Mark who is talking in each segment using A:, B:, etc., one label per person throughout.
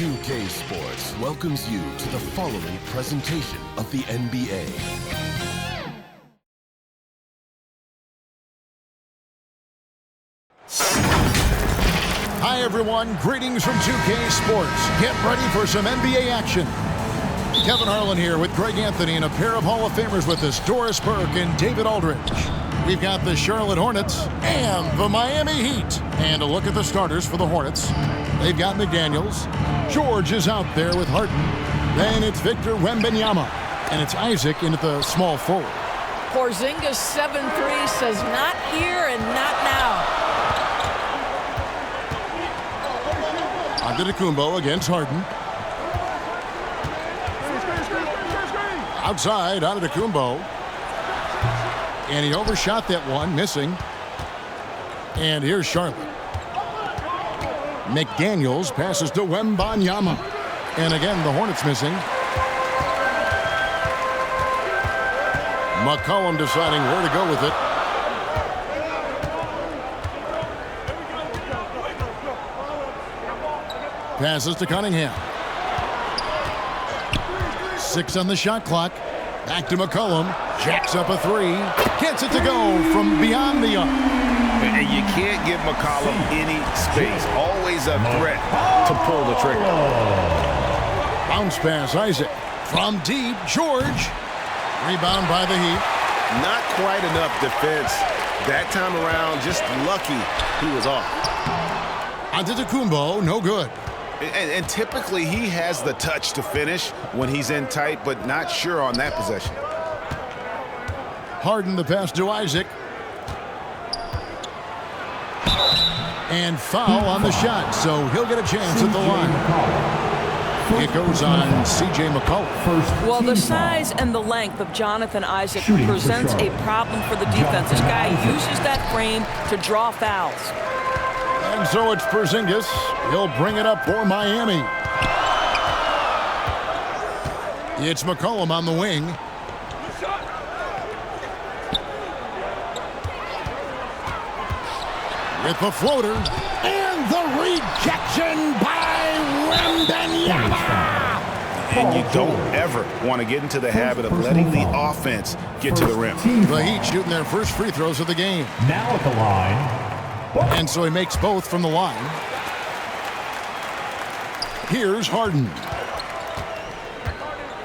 A: 2K Sports welcomes you to the following presentation of the NBA.
B: Hi everyone, greetings from 2K Sports. Get ready for some NBA action. Kevin Harlan here with Greg Anthony and a pair of Hall of Famers with us, Doris Burke and David Aldridge. We've got the Charlotte Hornets and the Miami Heat. And a look at the starters for the Hornets. They've got McDaniels. George is out there with Harden. Then it's Victor Wembanyama. And it's Isaac into the small forward.
C: Porzingis 7-3 says not here and not now.
B: Antetokounmpo against Harden. Outside, Antetokounmpo. And he overshot that one, missing. And here's Charlotte. McDaniels passes to Wembanyama. And again, the Hornets missing. McCollum deciding where to go with it. Passes to Cunningham. 6 on the shot clock. Back to McCollum. Jacks up a 3. Gets it to go from beyond the arc.
D: And you can't give McCollum any space. Always a threat to pull the trigger.
B: Bounce pass, Isaac. From deep, George. Rebound by the Heat.
D: Not quite enough defense that time around. Just lucky he was off.
B: Antetokounmpo, no good.
D: And typically he has the touch to finish when he's in tight, but not sure on that possession.
B: Harden the pass to Isaac. And foul on the shot, so he'll get a chance at the line. It goes on C.J. McCollum.
C: Well, the size and the length of Jonathan Isaac presents a problem for the defense. This guy uses that frame to draw fouls.
B: And so it's Porzingis. He'll bring it up for Miami. It's McCollum on the wing. With the floater. And the rejection by Wembanyama.
D: And you don't ever want to get into the habit of letting the offense get to the rim.
B: The Heat shooting their first free throws of the game.
E: Now at the line.
B: And so he makes both from the line. Here's Harden.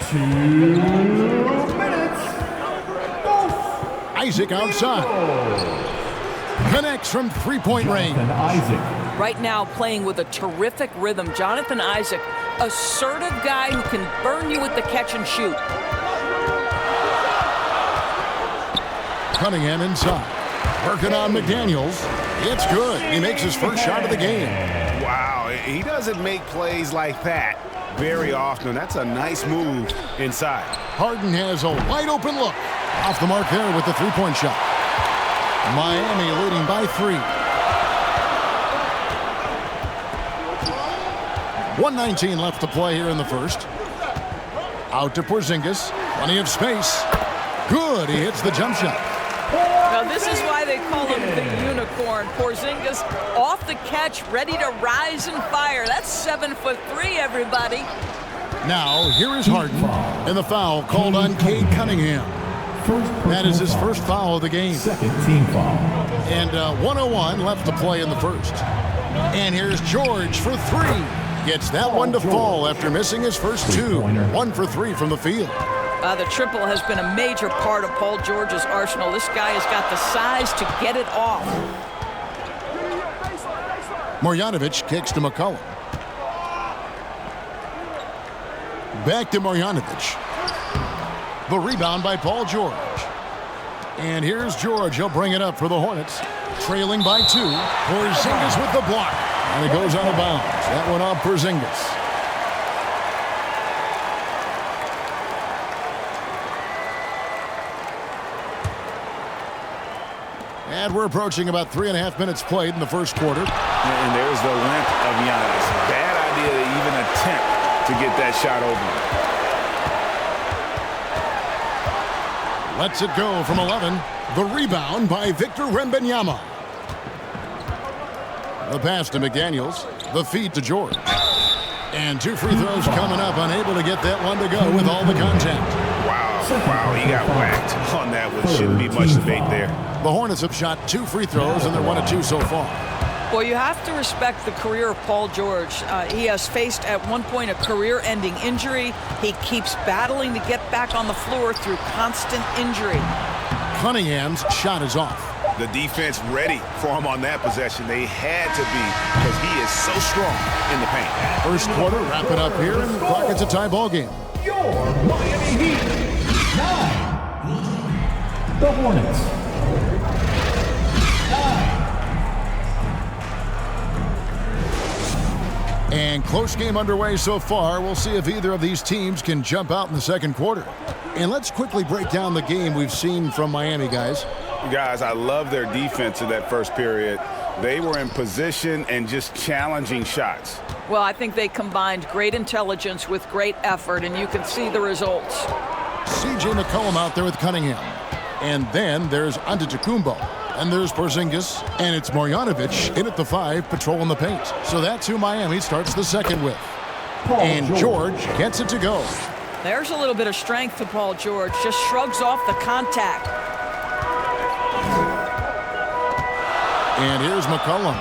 E: 2 minutes.
B: Isaac outside. Connects from three-point range.
E: Isaac.
C: Right now playing with a terrific rhythm. Jonathan Isaac, assertive guy who can burn you with the catch and shoot.
B: Cunningham inside. Working on McDaniels. It's good. He makes his first shot of the game.
D: Wow, he doesn't make plays like that very often. That's a nice move inside.
B: Harden has a wide open look. Off the mark there with the three-point shot. Miami leading by 3. 1:19 left to play here in the first. Out to Porzingis. Plenty of space. Good. He hits the jump shot.
C: Now, this is why they call him the unicorn. Porzingis off the catch, ready to rise and fire. That's 7'3", everybody.
B: Now, here is Harden. And the foul called on Cade Cunningham. That is his first foul of the game.
E: Second team foul.
B: And 1:01 left to play in the first. And here's George for 3. Gets that one to fall after missing his first 2. 1 for 3 from the field.
C: The triple has been a major part of Paul George's arsenal. This guy has got the size to get it off.
B: Marjanovic kicks to McCollum. Back to Marjanovic. The rebound by Paul George. And here's George. He'll bring it up for the Hornets. Trailing by 2. Porzingis with the block. And it goes out of bounds. That one off Porzingis. And we're approaching about 3.5 minutes played in the first quarter.
D: And there's the length of Giannis. Bad idea to even attempt to get that shot open.
B: Lets it go from 11. The rebound by Victor Wembanyama. The pass to McDaniels. The feed to George. And 2 free throws coming up, unable to get that one to go with all the contact.
D: Wow, he got whacked on that one. Shouldn't be much debate there.
B: The Hornets have shot 2 free throws, and they're 1 of 2 so far.
C: Well, you have to respect the career of Paul George. He has faced at one point a career-ending injury. He keeps battling to get back on the floor through constant injury.
B: Cunningham's shot is off.
D: The defense ready for him on that possession. They had to be because he is so strong in the paint.
B: First quarter wrapping up here, and the clock, it's a tie ball game.
E: Your Miami Heat. 9. The Hornets. 9.
B: And close game underway so far. We'll see if either of these teams can jump out in the second quarter. And let's quickly break down the game we've seen from Miami, guys.
D: Guys, I love their defense in that first period. They were in position and just challenging shots.
C: Well, I think they combined great intelligence with great effort, and you can see the results.
B: C.J. McCollum out there with Cunningham. And then there's Antetokounmpo. And there's Porzingis. And it's Marjanovic in at the 5, patrolling the paint. So that's who Miami starts the second with. And George gets it to go.
C: There's a little bit of strength to Paul George. Just shrugs off the contact.
B: And here's McCollum.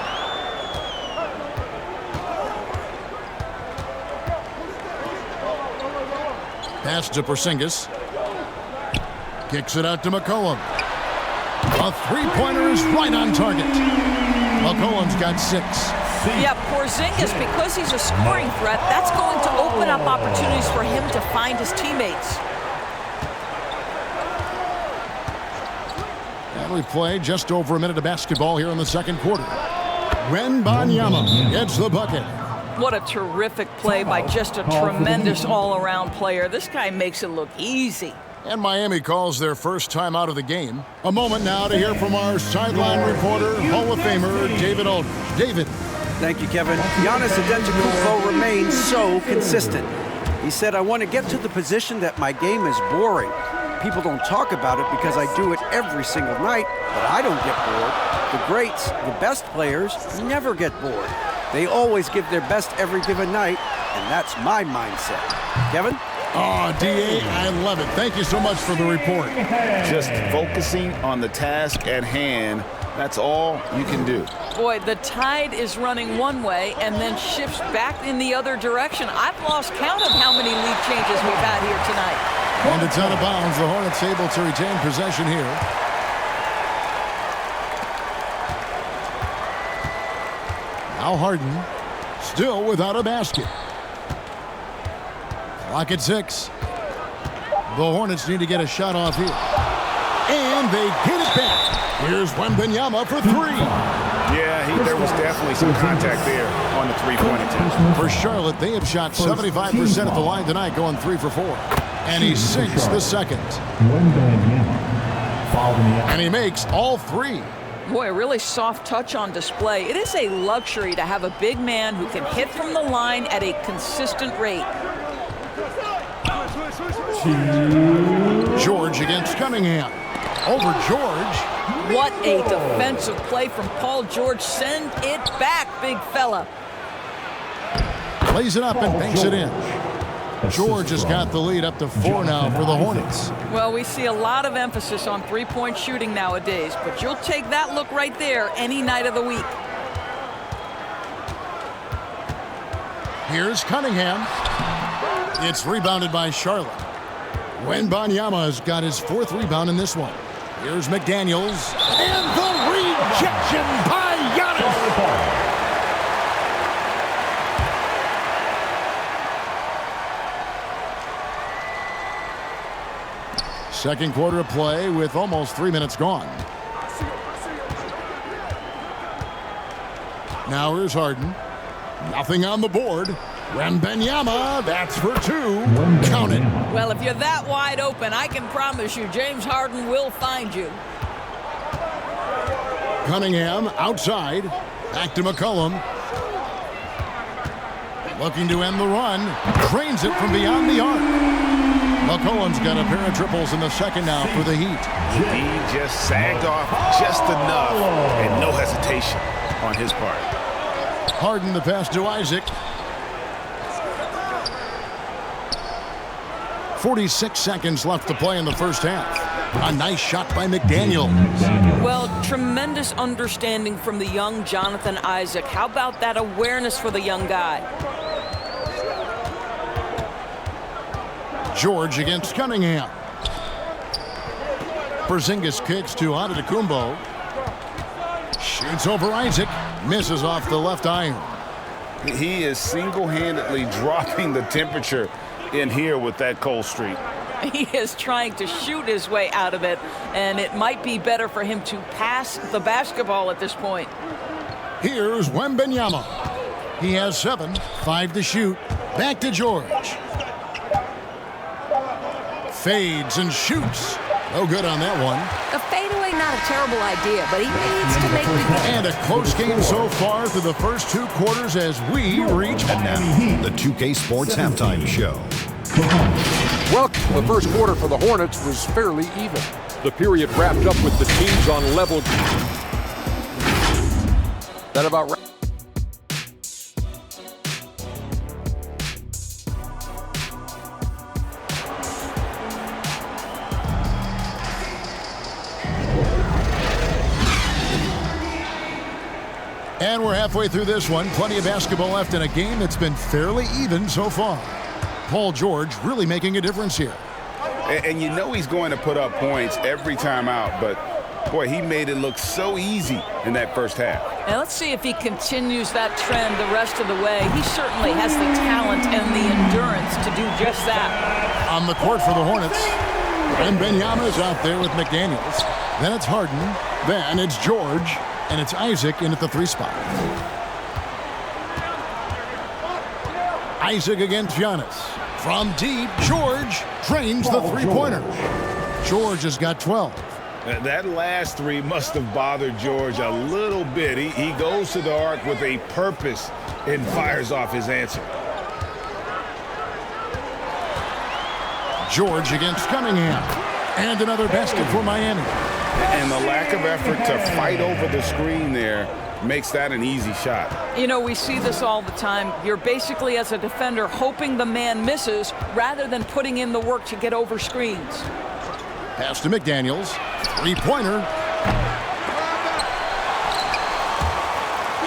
B: Pass to Porzingis. Kicks it out to McCollum. A three-pointer is right on target. McCollum's got 6.
C: Yeah, Porzingis, because he's a scoring threat, that's going to open up opportunities for him to find his teammates.
B: And we've played just over a minute of basketball here in the second quarter. Wembanyama gets the bucket.
C: What a terrific play by just a tremendous all-around player. This guy makes it look easy.
B: And Miami calls their first time out of the game. A moment now to hear from our sideline reporter, Hall of Famer David Aldridge. David.
F: Thank you, Kevin. Giannis Antetokounmpo remains so consistent. He said, I want to get to the position that my game is boring. People don't talk about it because I do it every single night, but I don't get bored. The greats, the best players, never get bored. They always give their best every given night, and that's my mindset. Kevin?
B: Oh, D.A., I love it. Thank you so much for the report.
D: Just focusing on the task at hand, that's all you can do.
C: Boy, the tide is running one way and then shifts back in the other direction. I've lost count of how many lead changes we've had here tonight.
B: And it's out of bounds. The Hornets able to retain possession here. Now Harden, still without a basket. Clock at 6. The Hornets need to get a shot off here. And they get it back. Here's Wembanyama for 3.
D: Yeah, there was definitely some contact there on the three-point attempt.
B: For Charlotte, they have shot 75% at the line tonight, going 3 for 4. And he sinks the second. And he makes all 3.
C: Boy, a really soft touch on display. It is a luxury to have a big man who can hit from the line at a consistent rate.
B: George against Cunningham. Over George.
C: What a defensive play from Paul George. Send it back, big fella.
B: Plays it up and banks it in. George has got the lead up to 4 now for the Hornets.
C: Well, we see a lot of emphasis on three-point shooting nowadays, but you'll take that look right there any night of the week.
B: Here's Cunningham. It's rebounded by Charlotte. Wembanyama has got his 4th rebound in this one. Here's McDaniels. And the rejection by Giannis. Second quarter of play with almost 3 minutes gone. Now here's Harden. Nothing on the board. Wembanyama, that's for 2. Count it.
C: Well, if you're that wide open, I can promise you James Harden will find you.
B: Cunningham outside. Back to McCollum. Looking to end the run. Drains it from beyond the arc. McCollum's got a pair of triples in the second now for the Heat.
D: He just sagged off just enough and no hesitation on his part.
B: Harden the pass to Isaac. 46 seconds left to play in the first half. A nice shot by McDaniel.
C: Well, tremendous understanding from the young Jonathan Isaac. How about that awareness for the young guy?
B: George against Cunningham. Porzingis kicks to Antetokounmpo. Shoots over Isaac. Misses off the left iron.
D: He is single-handedly dropping the temperature in here with that cold streak.
C: He is trying to shoot his way out of it, and it might be better for him to pass the basketball at this point.
B: Here's Wembanyama. He has 7, 5 to shoot. Back to George. Fades and shoots. No good on that one.
G: A fadeaway, not a terrible idea, but he needs to make the...
B: And a close game so far through the first 2 quarters as we reach...
H: And now, the 2K Sports Halftime Show.
I: Well, the first quarter for the Hornets was fairly even. The period wrapped up with the teams on level. That about right.
B: And we're halfway through this one. Plenty of basketball left in a game that's been fairly even so far. Paul George really making a difference here.
D: And you know he's going to put up points every time out, but boy, he made it look so easy in that first half.
C: And let's see if he continues that trend the rest of the way. He certainly has the talent and the endurance to do just that.
B: On the court for the Hornets, and Wembanyama is out there with McDaniels. Then it's Harden. Then it's George. And it's Isaac in at the 3 spot. Isaac against Giannis. From deep, George drains the 3-pointer. George has got 12.
D: That last 3 must have bothered George a little bit. He goes to the arc with a purpose and fires off his answer.
B: George against Cunningham. And another basket for Miami.
D: And the lack of effort to fight over the screen there makes that an easy shot.
C: You know, we see this all the time. You're basically, as a defender, hoping the man misses rather than putting in the work to get over screens.
B: Pass to McDaniels. 3-pointer.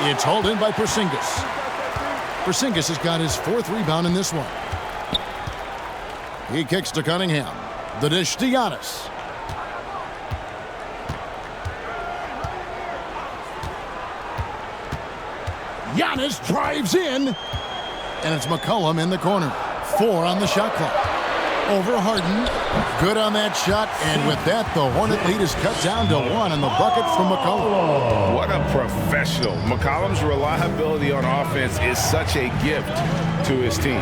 B: It's hauled in by Porzingis. Porzingis has got his 4th rebound in this one. He kicks to Cunningham. The dish to Giannis. Giannis drives in, and it's McCollum in the corner. 4 on the shot clock. Over Harden. Good on that shot, and with that, the Hornet lead is cut down to 1 on the bucket from McCollum.
D: What a professional. McCollum's reliability on offense is such a gift to his team.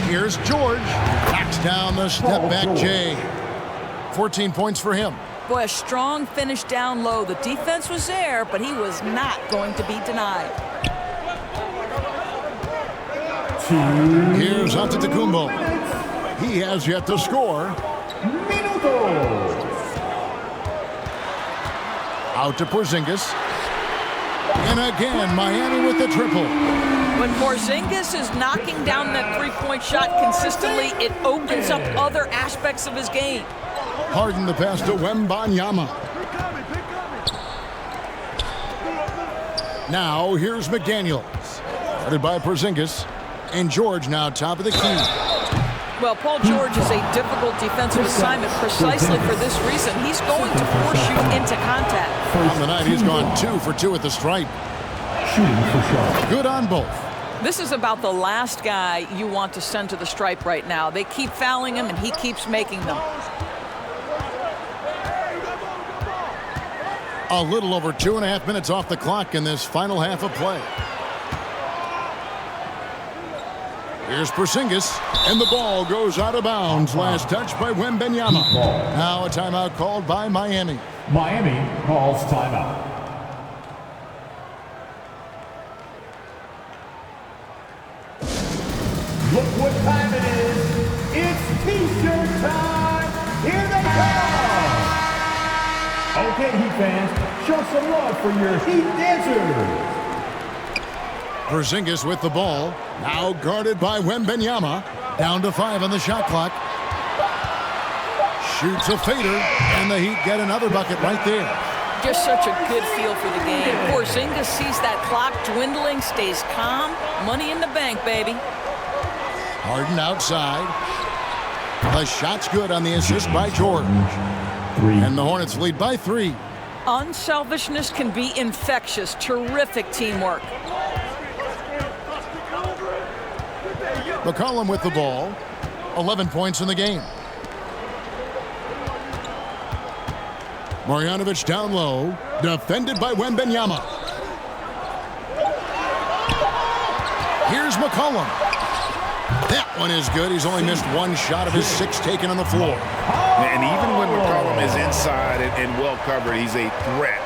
B: Here's George. Knocks down the step-back J. 14 points for him.
C: Boy, a strong finish down low. The defense was there, but he was not going to be denied.
B: Here's Antetokounmpo. He has yet to score. Out to Porzingis. And again, Miami with the triple.
C: When Porzingis is knocking down that 3-point shot consistently, it opens up other aspects of his game.
B: Harden the pass to Wembanyama. Now here's McDaniels. Guarded by Porzingis. And George now top of the key.
C: Well, Paul George is a difficult defensive assignment precisely for this reason. He's going to force you into contact.
B: On the night, he's gone 2 for 2 at the stripe. Good on both.
C: This is about the last guy you want to send to the stripe right now. They keep fouling him, and he keeps making them.
B: A little over 2.5 minutes off the clock in this final half of play. Here's Porzingis, and the ball goes out of bounds. Last touch by Wembanyama. Now a timeout called by Miami.
E: Miami calls timeout. Look what time it is. It's T-shirt time. Here they come. Okay, Heat fans, show some love for your Heat dancers.
B: Porzingis with the ball. Now guarded by Wembanyama. Down to 5 on the shot clock. Shoots a fader, and the Heat get another bucket right there.
C: Just such a good feel for the game. Porzingis sees that clock dwindling, stays calm. Money in the bank, baby.
B: Harden outside. The shot's good on the assist by George. And the Hornets lead by 3.
C: Unselfishness can be infectious. Terrific teamwork.
B: McCollum with the ball. 11 points in the game. Marjanovic down low. Defended by Wembanyama. Here's McCollum. That one is good. He's only missed 1 shot of his 6 taken on the floor.
D: And even when McCollum is inside and well covered, he's a threat.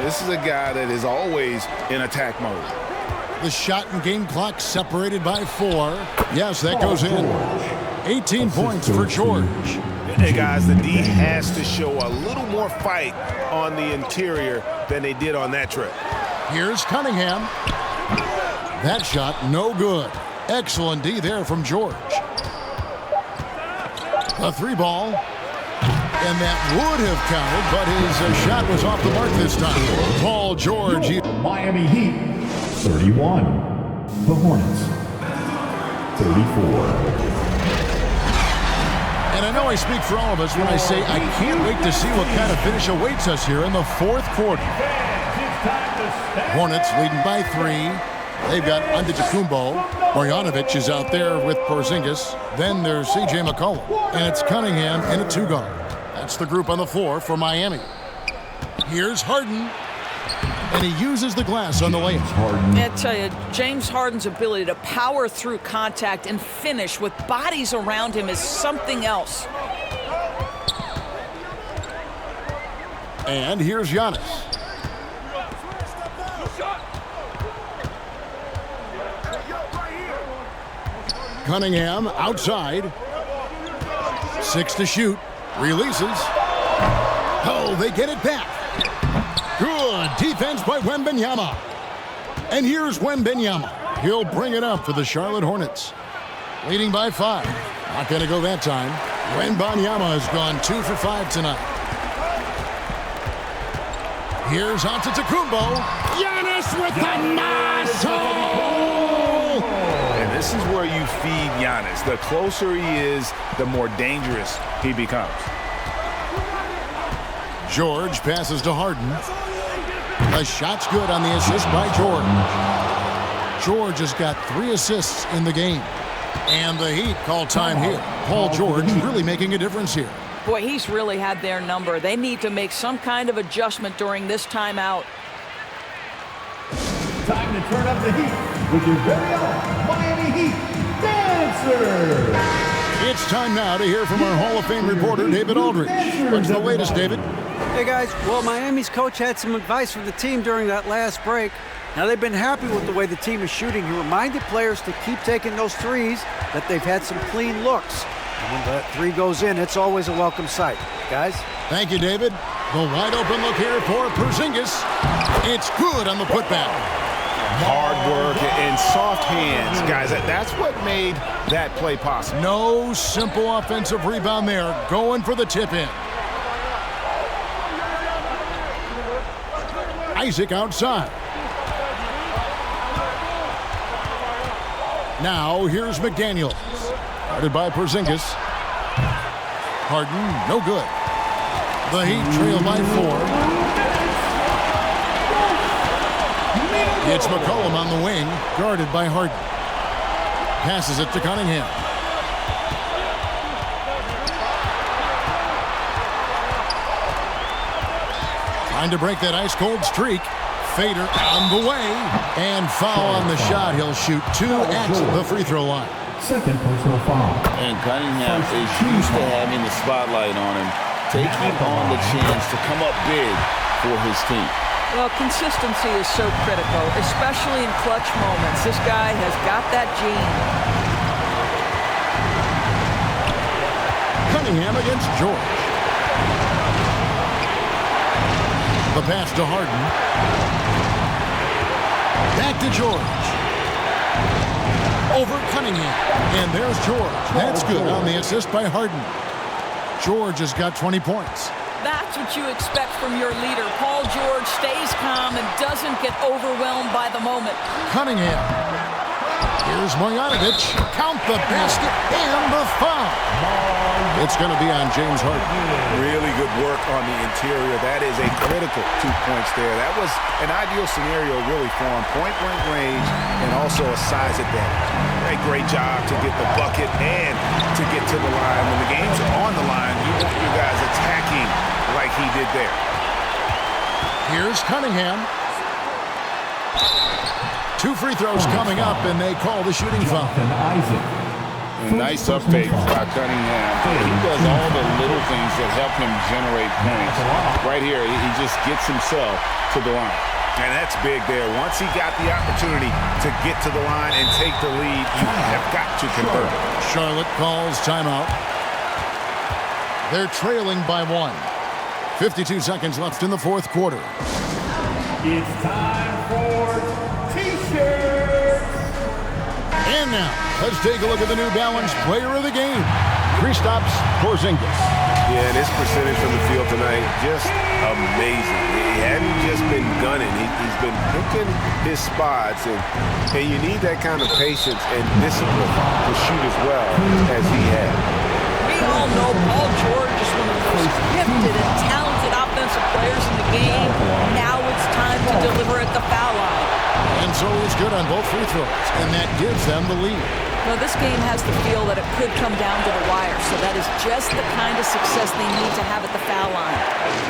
D: This is a guy that is always in attack mode.
B: The shot and game clock separated by 4. Yes, that goes in. 18 points for George.
D: Hey, guys, the D has to show a little more fight on the interior than they did on that trip.
B: Here's Cunningham. That shot, no good. Excellent D there from George. A 3-ball. And that would have counted, but his shot was off the mark this time. Paul George.
E: Miami Heat, 31. The Hornets, 34.
B: And I know I speak for all of us when I say I can't wait to see what kind of finish awaits us here in the 4th quarter. Hornets leading by 3. They've got Antetokounmpo. Marjanovic is out there with Porzingis. Then there's C.J. McCollum. And it's Cunningham in a 2-guard. That's the group on the floor for Miami. Here's Harden. And he uses the glass on the layup.
C: I tell you, James Harden's ability to power through contact and finish with bodies around him is something else.
B: And here's Giannis. Cunningham outside. 6 to shoot. Releases. Oh, they get it back. Good defense by Wembanyama. And here's Wembanyama. He'll bring it up for the Charlotte Hornets. Leading by 5. Not going to go that time. Wembanyama has gone 2 for 5 tonight. Here's Antetokounmpo. Giannis with the nozzle!
D: And this is where you feed Giannis. The closer he is, the more dangerous he becomes.
B: George passes to Harden. The shot's good on the assist by George. George has got 3 assists in the game. And the Heat call time here. Paul George really making a difference here.
C: Boy, he's really had their number. They need to make some kind of adjustment during this timeout.
E: Time to turn up the heat with your very own Miami Heat Dancer.
B: It's time now to hear from our Hall of Fame reporter, David Aldridge. What's the latest, David?
F: Hey, guys. Well, Miami's coach had some advice for the team during that last break. Now, they've been happy with the way the team is shooting. He reminded players to keep taking those threes, that they've had some clean looks. And when that 3 goes in, it's always a welcome sight. Guys?
B: Thank you, David. The wide open look here for Porzingis. It's good on the putback.
D: Hard work and soft hands, guys. That's what made that play possible.
B: No simple offensive rebound there. Going for the tip-in. Isaac outside. Now here's McDaniels. Guarded by Porzingis. Harden, no good. The Heat trail by 4. It's McCollum on the wing, guarded by Harden. Passes it to Cunningham. Trying to break that ice-cold streak. Fader on the way. And foul on the shot. He'll shoot 2 at the free throw line.
E: Second personal foul.
J: And Cunningham is used to having the spotlight on him, taking on the chance to come up big for his team.
C: Well, consistency is so critical, especially in clutch moments. This guy has got that gene.
B: Cunningham against George. The pass to Harden. Back to George. over Cunningham. And there's George. That's good on the assist by Harden. George has got 20 points.
C: That's what you expect from your leader. Paul George stays calm and doesn't get overwhelmed by the moment.
B: Cunningham. Here's Marjanovic. Count the basket and the foul. It's going to be on James Harden.
D: Really good work on the interior. That is a critical 2 points there. That was an ideal scenario really for him. Point-blank range and also a size advantage. A great job to get the bucket and to get to the line. When the game's on the line, you want your guys attacking like he did there.
B: Here's Cunningham. 2 free throws coming up, and they call the shooting foul.
J: Nice up fake by Cunningham. He does all the little things that help him generate points. Right here, he just gets himself to the line.
D: And that's big there. Once he got the opportunity to get to the line and take the lead, you have got to convert.
B: Charlotte calls timeout. They're trailing by 1. 52 seconds left in the fourth quarter.
E: It's time for T-shirts.
B: And now, let's take a look at the New Balance Player of the Game, Kristaps Porzingis.
K: Yeah, and his percentage from the field tonight, just amazing. He hadn't just been gunning. He's been picking his spots, and you need that kind of patience and discipline to shoot as well as he had.
C: We all know Paul George is one of the most gifted and talented offensive players in the game. Now it's time to deliver at the foul line.
B: And so he's good on both free throws, and that gives them the lead.
C: Well, this game has the feel that it could come down to the wire, so that is just the kind of success they need to have at the foul line.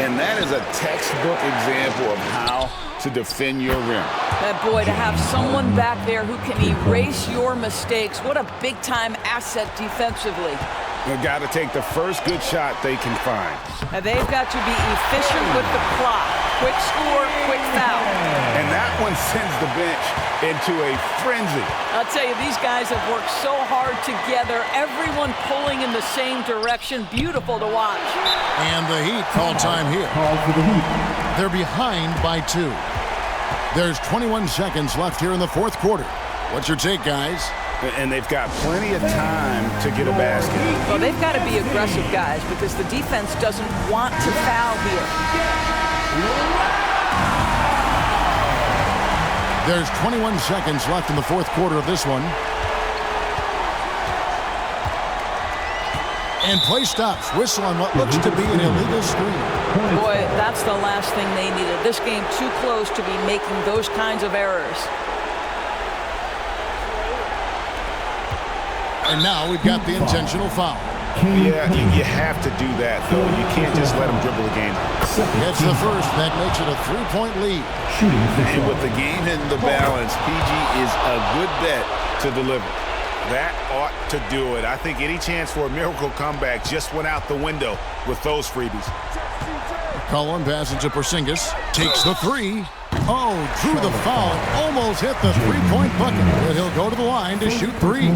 J: And that is a textbook example of how to defend your rim.
C: That boy, to have someone back there who can erase your mistakes, what a big-time asset defensively.
D: They've got to take the first good shot they can find.
C: Now they've got to be efficient with the clock. Quick score, quick foul.
D: And that one sends the bench into a frenzy.
C: I'll tell you, these guys have worked so hard together. Everyone pulling in the same direction. Beautiful to watch.
B: And the Heat call time here. They're behind by 2. There's 21 seconds left here in the fourth quarter. What's your take, guys?
D: And they've got plenty of time to get a basket.
C: Well, they've got to be aggressive, guys, because the defense doesn't want to foul here.
B: There's 21 seconds left in the fourth quarter of this one. And play stops. Whistle on what looks to be an illegal screen.
C: Boy, that's the last thing they needed. This game too close to be making those kinds of errors.
B: And now we've got the intentional foul.
D: Yeah, you have to do that, though. You can't just let them dribble the game.
B: It's the first. That makes it a 3-point lead.
D: And with the game in the balance, PG is a good bet to deliver. That ought to do it. I think any chance for a miracle comeback just went out the window with those freebies.
B: Cullen passes to Porzingis. Takes the 3. Oh, drew the foul. Almost hit the 3-point bucket. But he'll go to the line to shoot 3.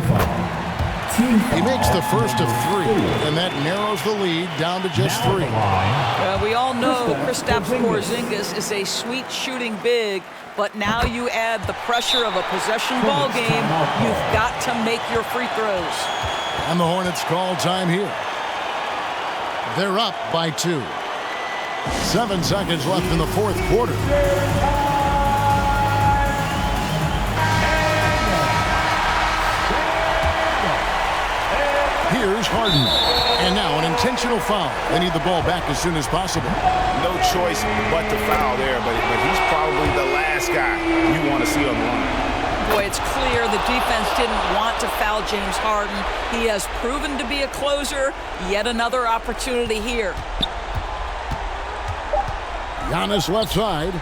B: He makes the first of 3, and that narrows the lead down to just 3.
C: We all know Kristaps Porzingis is a sweet shooting big, but now you add the pressure of a possession ball game. You've got to make your free throws.
B: And the Hornets call time here. They're up by 2. 7 seconds left in the fourth quarter. Here's Harden. And now an intentional foul. They need the ball back as soon as possible.
D: No choice but to foul there, but he's probably the last guy you want to see on the line.
C: Boy, it's clear the defense didn't want to foul James Harden. He has proven to be a closer. Yet another opportunity here.
B: Giannis left side.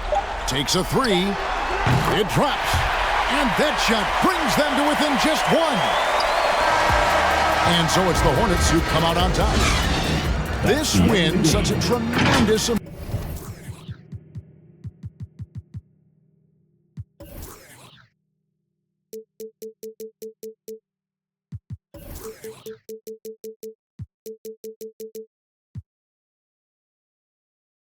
B: Takes a 3. It drops. And that shot brings them to within just 1. And so it's the Hornets who come out on top. This win, such a tremendous amount